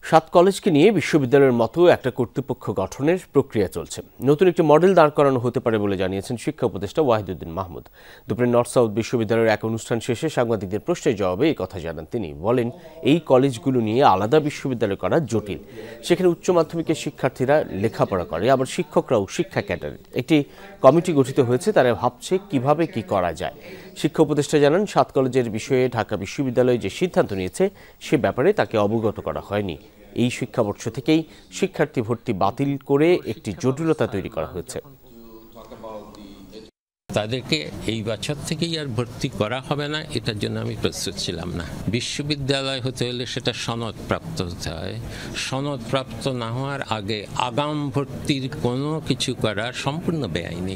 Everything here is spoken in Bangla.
সাত কলেজকে নিয়ে বিশ্ববিদ্যালয়ের মতো একটা কর্তৃপক্ষ গঠনের প্রক্রিয়া চলছে। নতুন একটি মডেল দাঁড় করানো হতে পারে বলে জানিয়েছেন শিক্ষা উপদেষ্টা ওয়াহিদুদ্দিন মাহমুদ। দুপুরে নর্থ সাউথ বিশ্ববিদ্যালয়ের এক অনুষ্ঠান শেষে সাংবাদিকদের প্রশ্নের জবাবে এই কথা জানান তিনি। বলেন, এই কলেজগুলো নিয়ে আলাদা বিশ্ববিদ্যালয় করা জটিল। সেখানে উচ্চ মাধ্যমিকের শিক্ষার্থীরা লেখাপড়া করে, আবার শিক্ষকরাও শিক্ষা ক্যাডারের। একটি কমিটি গঠিত হয়েছে, তারা ভাবছে কিভাবে কি করা যায়। শিক্ষা উপদেষ্টা জানান, সাত কলেজের বিষয়ে ঢাকা বিশ্ববিদ্যালয় যে সিদ্ধান্ত নিয়েছে সে ব্যাপারে তাকে অবগত করা হয়নি। এই শিক্ষাবর্ষ থেকেই শিক্ষার্থী ভর্তি বাতিল করে একটি জটিলতা তৈরি করা হয়েছে। তাদেরকে এই বছর থেকেই আর ভর্তি করা হবে না, এটার জন্য আমি প্রস্তুত ছিলাম না। বিশ্ববিদ্যালয় হতে হলে সেটা সনদপ্রাপ্ত হতে হয়। সনদপ্রাপ্ত না হওয়ার আগে আগাম ভর্তির কোনো কিছু করা সম্পূর্ণ বেআইনি।